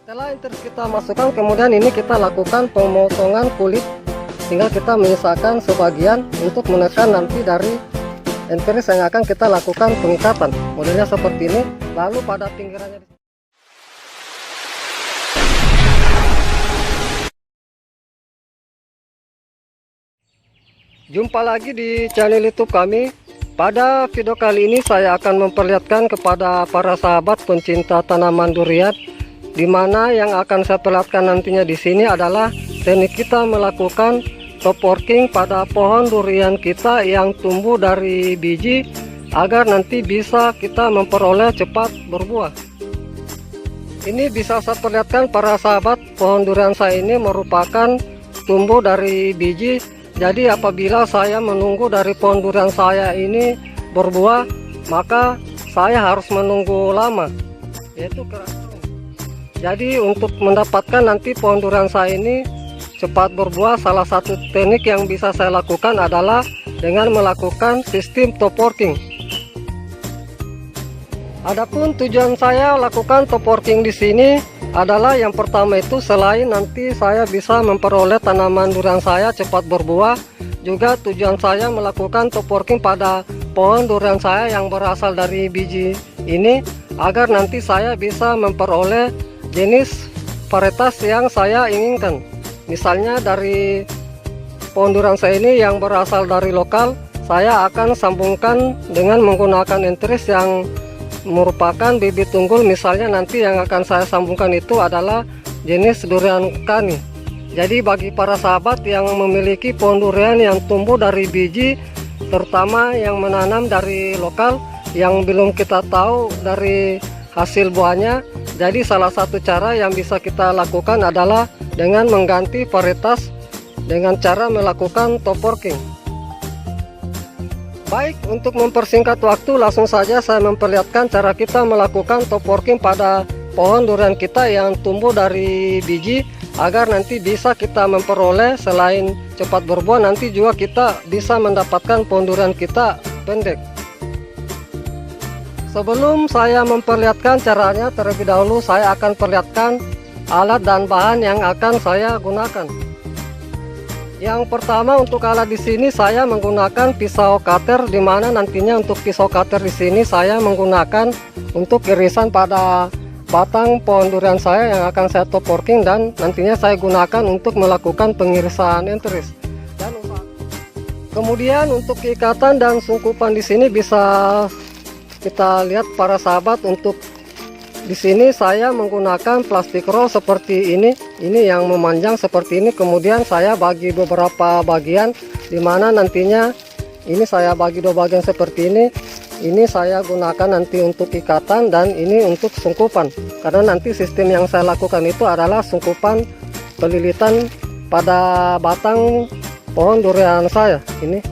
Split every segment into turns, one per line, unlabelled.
Setelah interis kita masukkan, kemudian ini kita lakukan pemotongan kulit, tinggal kita menyisakan sebagian untuk menekan nanti dari interis yang akan kita lakukan pengikatan. Modelnya seperti ini, lalu pada pinggirannya jumpa lagi di channel YouTube kami. Pada video kali ini saya akan memperlihatkan kepada para sahabat pencinta tanaman durian, di mana yang akan saya perlihatkan nantinya di sini adalah teknik kita melakukan top working pada pohon durian kita yang tumbuh dari biji agar nanti bisa kita memperoleh cepat berbuah. Ini bisa saya perlihatkan para sahabat, pohon durian saya ini merupakan tumbuh dari biji. Jadi apabila saya menunggu dari pohon durian saya ini berbuah, maka saya harus menunggu lama, yaitu jadi untuk mendapatkan nanti pohon durian saya ini cepat berbuah, salah satu teknik yang bisa saya lakukan adalah dengan melakukan sistem top working. Adapun tujuan saya lakukan top working di sini adalah yang pertama itu, selain nanti saya bisa memperoleh tanaman durian saya cepat berbuah, juga tujuan saya melakukan top working pada pohon durian saya yang berasal dari biji ini agar nanti saya bisa memperoleh jenis varietas yang saya inginkan. Misalnya dari pohon durian saya ini yang berasal dari lokal, saya akan sambungkan dengan menggunakan interis yang merupakan bibit unggul. Misalnya nanti yang akan saya sambungkan itu adalah jenis durian kani. Jadi bagi para sahabat yang memiliki pohon durian yang tumbuh dari biji, terutama yang menanam dari lokal, yang belum kita tahu dari hasil buahnya, jadi salah satu cara yang bisa kita lakukan adalah dengan mengganti varietas dengan cara melakukan top working. Baik, untuk mempersingkat waktu, langsung saja saya memperlihatkan cara kita melakukan top working pada pohon durian kita yang tumbuh dari biji agar nanti bisa kita memperoleh selain cepat berbuah, nanti juga kita bisa mendapatkan pohon durian kita pendek. Sebelum saya memperlihatkan caranya, terlebih dahulu saya akan perlihatkan alat dan bahan yang akan saya gunakan. Yang pertama, untuk alat di sini saya menggunakan pisau cutter, di mana nantinya untuk pisau cutter di sini saya menggunakan untuk irisan pada batang pohon durian saya yang akan saya top working, dan nantinya saya gunakan untuk melakukan pengirisan interis. Dan kemudian untuk ikatan dan sungkupan di sini bisa kita lihat para sahabat. Untuk di sini saya menggunakan plastik roll seperti ini yang memanjang seperti ini. Kemudian saya bagi beberapa bagian, dimana nantinya ini saya bagi dua bagian seperti ini. Ini saya gunakan nanti untuk ikatan dan ini untuk sungkupan. Karena nanti sistem yang saya lakukan itu adalah sungkupan pelilitan pada batang pohon durian saya ini.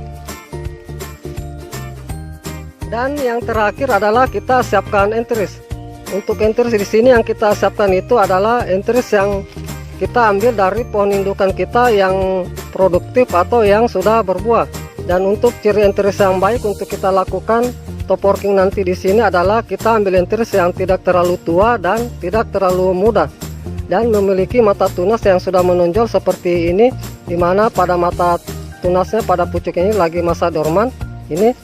Dan yang terakhir adalah kita siapkan interis. Untuk interis di sini yang kita siapkan itu adalah interis yang kita ambil dari pohon indukan kita yang produktif atau yang sudah berbuah. Dan untuk ciri interis yang baik untuk kita lakukan top working nanti di sini adalah kita ambil interis yang tidak terlalu tua dan tidak terlalu muda, dan memiliki mata tunas yang sudah menonjol seperti ini, dimana pada mata tunasnya pada pucuk ini lagi masa dorman ini.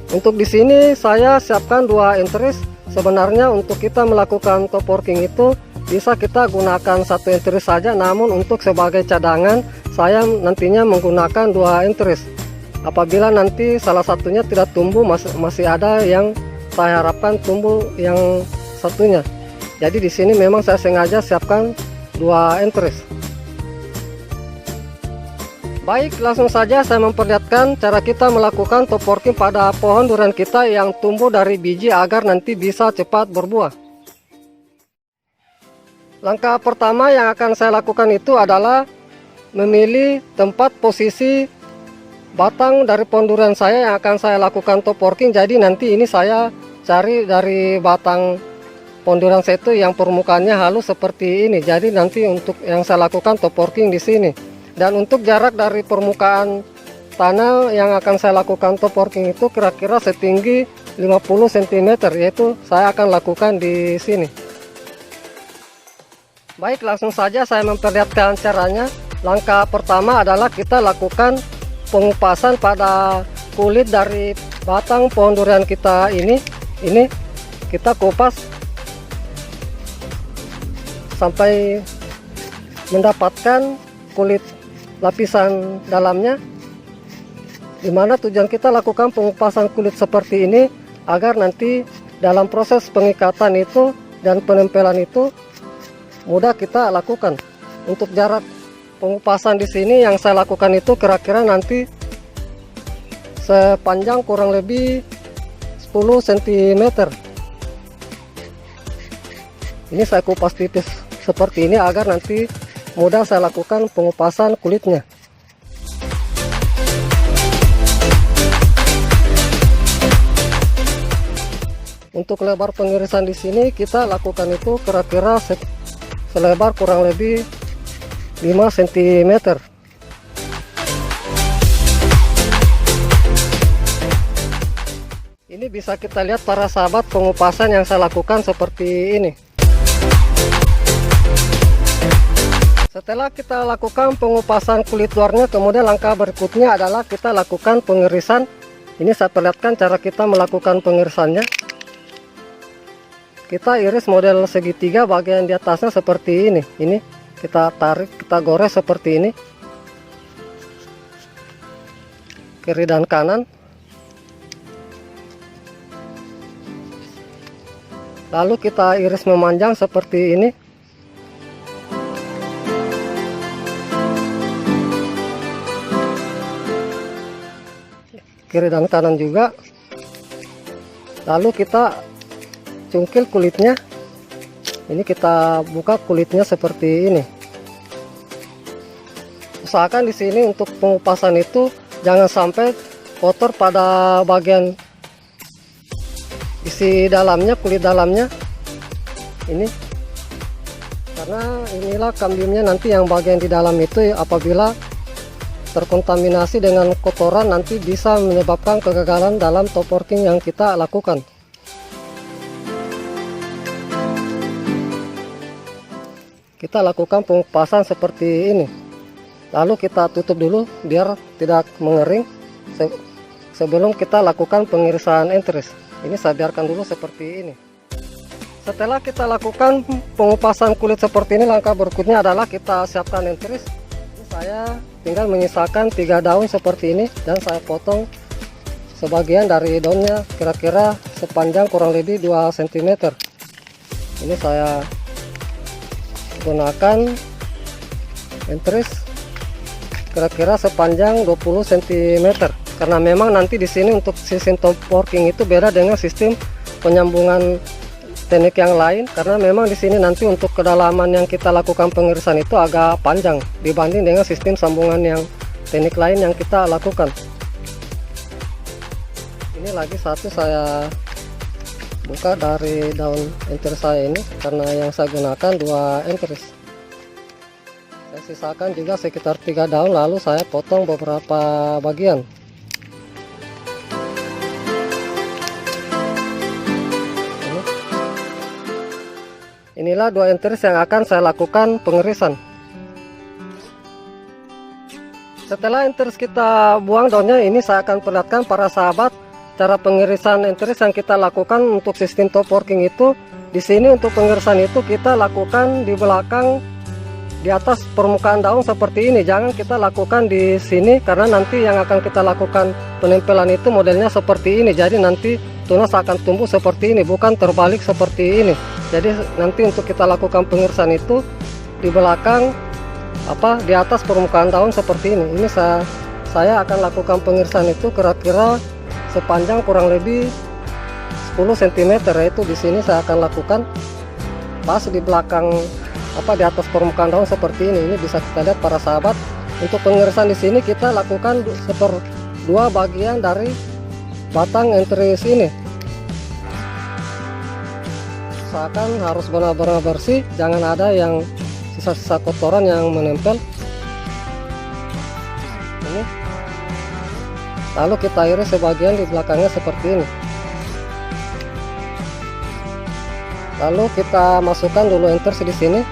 Untuk di sini saya siapkan dua interis. Sebenarnya untuk kita melakukan top working itu bisa kita gunakan satu interis saja, namun untuk sebagai cadangan saya nantinya menggunakan dua interis. Apabila nanti salah satunya tidak tumbuh, masih ada yang saya harapkan tumbuh yang satunya. Jadi di sini memang saya sengaja siapkan dua interis. Baik, langsung saja saya memperlihatkan cara kita melakukan top working pada pohon durian kita yang tumbuh dari biji agar nanti bisa cepat berbuah. Langkah pertama yang akan saya lakukan itu adalah memilih tempat posisi batang dari pohon durian saya yang akan saya lakukan top working. Jadi nanti ini saya cari dari batang pohon durian saya itu yang permukaannya halus seperti ini. Jadi nanti untuk yang saya lakukan top working di sini. Dan untuk jarak dari permukaan tanah yang akan saya lakukan top working itu kira-kira setinggi 50 cm, yaitu saya akan lakukan di sini. Baik, langsung saja saya memperlihatkan caranya. Langkah pertama adalah kita lakukan pengupasan pada kulit dari batang pohon durian kita ini. Ini kita kupas sampai mendapatkan kulit lapisan dalamnya, dimana tujuan kita lakukan pengupasan kulit seperti ini agar nanti dalam proses pengikatan itu dan penempelan itu mudah kita lakukan. Untuk jarak pengupasan di sini yang saya lakukan itu kira-kira nanti sepanjang kurang lebih 10 cm. Ini saya kupas tipis seperti ini agar nanti mudah saya lakukan pengupasan kulitnya. Untuk lebar pengirisan di sini kita lakukan itu kira-kira selebar kurang lebih 5 cm. Ini bisa kita lihat para sahabat pengupasan yang saya lakukan seperti ini. Setelah kita lakukan pengupasan kulit luarnya, kemudian langkah berikutnya adalah kita lakukan pengirisan. Ini saya perlihatkan cara kita melakukan pengirisannya. Kita iris model segitiga, bagian di atasnya seperti ini. Ini kita tarik, kita gores seperti ini, kiri dan kanan. Lalu kita iris memanjang seperti ini. Kiri dan kanan juga. Lalu kita cungkil kulitnya. Ini kita buka kulitnya seperti ini. Usahakan di sini untuk pengupasan itu jangan sampai kotor pada bagian isi dalamnya, kulit dalamnya ini, karena inilah kambiumnya nanti yang bagian di dalam itu apabila terkontaminasi dengan kotoran nanti bisa menyebabkan kegagalan dalam top working yang kita lakukan. Kita lakukan pengupasan seperti ini, lalu kita tutup dulu biar tidak mengering sebelum kita lakukan pengirisan enteris. Ini saya biarkan dulu seperti ini. Setelah kita lakukan pengupasan kulit seperti ini, langkah berikutnya adalah kita siapkan enteris. Ini saya tinggal menyisakan 3 daun seperti ini dan saya potong sebagian dari daunnya kira-kira sepanjang kurang lebih 2 cm. Ini saya gunakan enteris kira-kira sepanjang 20 cm. Karena memang nanti di sini untuk sistem top working itu beda dengan sistem penyambungan teknik yang lain, karena memang di sini nanti untuk kedalaman yang kita lakukan pengirisan itu agak panjang dibanding dengan sistem sambungan yang teknik lain yang kita lakukan. Ini lagi satu saya buka dari daun enteris saya ini, karena yang saya gunakan 2 enteris. Saya sisakan juga sekitar 3 daun, lalu saya potong beberapa bagian. Inilah 2 enteris yang akan saya lakukan pengirisan. Setelah enteris kita buang daunnya, ini saya akan perlihatkan para sahabat cara pengirisan enteris yang kita lakukan untuk sistem top working itu. Di sini untuk pengirisan itu kita lakukan di belakang, di atas permukaan daun seperti ini. Jangan kita lakukan di sini karena nanti yang akan kita lakukan penempelan itu modelnya seperti ini. Jadi nanti tunas akan tumbuh seperti ini, bukan terbalik seperti ini. Jadi nanti untuk kita lakukan pengirisan itu di belakang di atas permukaan daun seperti ini. Ini saya akan lakukan pengirisan itu kira-kira sepanjang kurang lebih 10 cm, yaitu di sini saya akan lakukan pas di belakang di atas permukaan daun seperti ini. Ini bisa kita lihat para sahabat. Untuk pengirisan di sini kita lakukan 1/2 bagian dari batang enteris ini. Usahakan harus benar-benar bersih, jangan ada yang sisa-sisa kotoran yang menempel. Ini. Lalu kita iris sebagian di belakangnya seperti ini. Lalu kita masukkan dulu enteris di sini.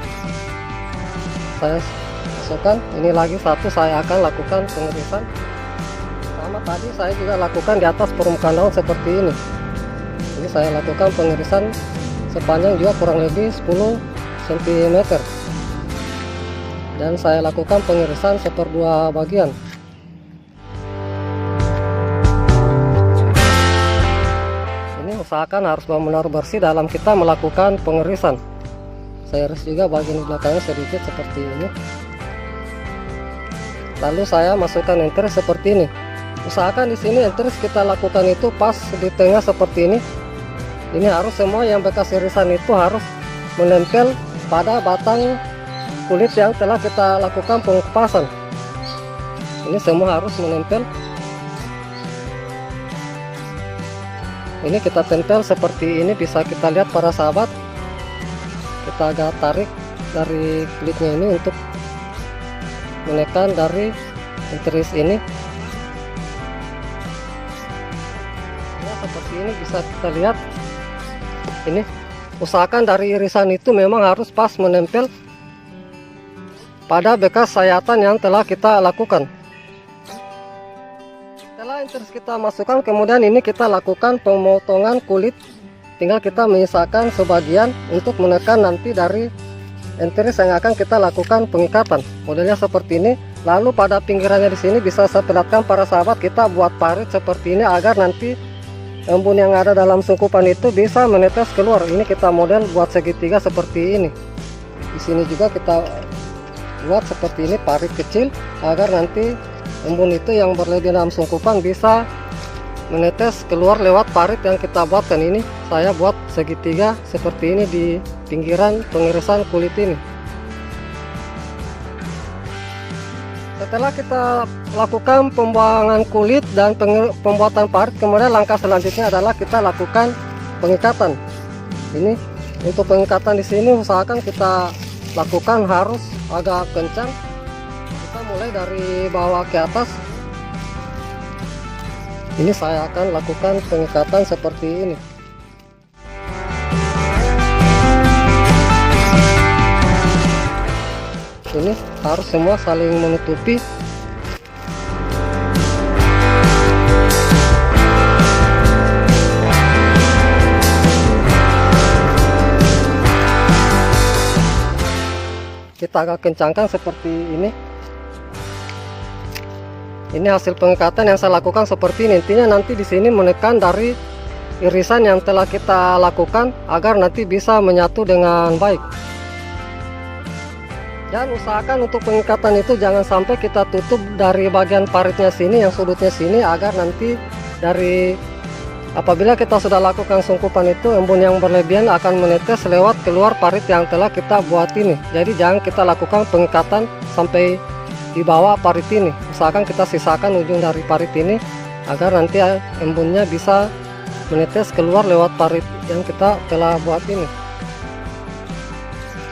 saya masukkan. Ini lagi satu saya akan lakukan pengirisan. Sama tadi saya juga lakukan di atas permukaan daun seperti ini. Ini saya lakukan pengirisan sepanjang juga kurang lebih 10 cm. Dan saya lakukan pengirisan seperdua bagian. Ini usahakan harus benar-benar bersih dalam kita melakukan pengirisan. Saya iris juga bagian belakangnya sedikit seperti ini. Lalu saya masukkan enteris seperti ini. Usahakan di sini enteris kita lakukan itu pas di tengah seperti ini. Ini harus semua yang bekas irisan itu harus menempel pada batang kulit yang telah kita lakukan pengupasan. Ini semua harus menempel. Ini kita tempel seperti ini, bisa kita lihat para sahabat. Kita agak tarik dari kulitnya ini untuk menekan dari enteris ini. Ya, seperti ini bisa kita lihat. Ini usahakan dari irisan itu memang harus pas menempel pada bekas sayatan yang telah kita lakukan. Setelah enteris kita masukkan, kemudian ini kita lakukan pemotongan kulit. Tinggal kita menyisakan sebagian untuk menekan nanti dari enteris yang akan kita lakukan pengikatan. Modelnya seperti ini. Lalu pada pinggirannya di sini bisa saya perlihatkan para sahabat, kita buat parit seperti ini agar nanti embun yang ada dalam sungkupan itu bisa menetes keluar. Ini kita model buat segitiga seperti ini. Di sini juga kita buat seperti ini parit kecil agar nanti embun itu yang berlebih dalam sungkupan bisa menetes keluar lewat parit yang kita buatkan. Ini saya buat segitiga seperti ini di pinggiran pengirisan kulit ini. Setelah kita lakukan pembuangan kulit dan pembuatan parit, kemudian langkah selanjutnya adalah kita lakukan pengikatan. Ini untuk pengikatan di sini usahakan kita lakukan harus agak kencang. Kita mulai dari bawah ke atas. Ini saya akan lakukan pengikatan seperti ini. Ini harus semua saling menutupi. Kita agak kencangkan seperti ini. Ini hasil pengikatan yang saya lakukan seperti ini. Intinya nanti di sini menekan dari irisan yang telah kita lakukan agar nanti bisa menyatu dengan baik. Dan usahakan untuk pengikatan itu jangan sampai kita tutup dari bagian paritnya sini, yang sudutnya sini, agar nanti dari apabila kita sudah lakukan sungkupan itu, embun yang berlebihan akan menetes lewat keluar parit yang telah kita buat ini. Jadi jangan kita lakukan pengikatan sampai di bawah parit ini. Usahakan kita sisakan ujung dari parit ini agar nanti embunnya bisa menetes keluar lewat parit yang kita telah buat ini.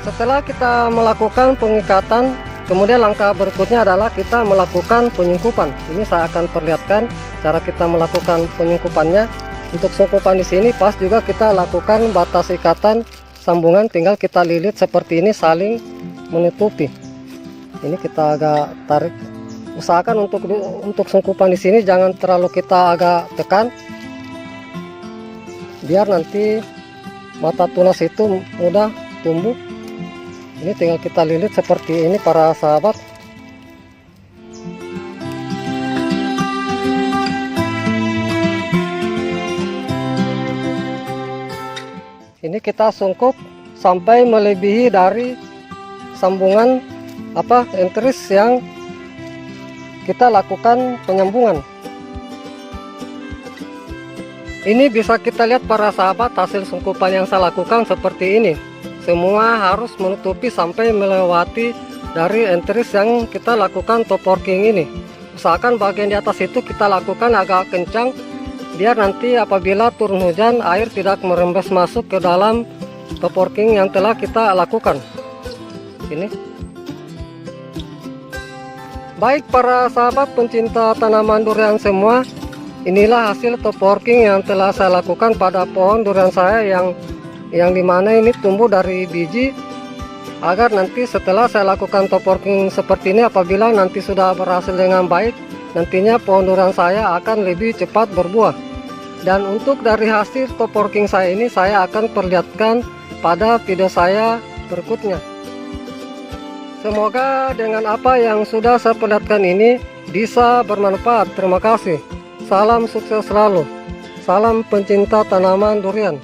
Setelah kita melakukan pengikatan, kemudian langkah berikutnya adalah kita melakukan penyungkupan. Ini saya akan perlihatkan cara kita melakukan penyungkupannya. Untuk sungkupan di sini pas juga kita lakukan batas ikatan sambungan, tinggal kita lilit seperti ini saling menutupi. Ini kita agak tarik. Usahakan untuk sungkupan di sini jangan terlalu kita agak tekan, biar nanti mata tunas itu mudah tumbuh. Ini tinggal kita lilit seperti ini para sahabat. Ini kita sungkup sampai melebihi dari sambungan enteris yang kita lakukan penyambungan. Ini bisa kita lihat para sahabat, hasil sungkupan yang saya lakukan seperti ini. Semua harus menutupi sampai melewati dari enteris yang kita lakukan top working ini. Usahakan bagian di atas itu kita lakukan agak kencang, biar nanti apabila turun hujan air tidak merembes masuk ke dalam top working yang telah kita lakukan. Ini. Baik para sahabat pencinta tanaman durian semua, inilah hasil top working yang telah saya lakukan pada pohon durian saya yang dimana ini tumbuh dari biji. agar nanti setelah saya lakukan top working seperti ini, apabila nanti sudah berhasil dengan baik, nantinya pohon durian saya akan lebih cepat berbuah. Dan untuk dari hasil top working saya ini, saya akan perlihatkan pada video saya berikutnya. Semoga dengan apa yang sudah saya perlihatkan ini bisa bermanfaat. Terima kasih. Salam sukses selalu. Salam pencinta tanaman durian.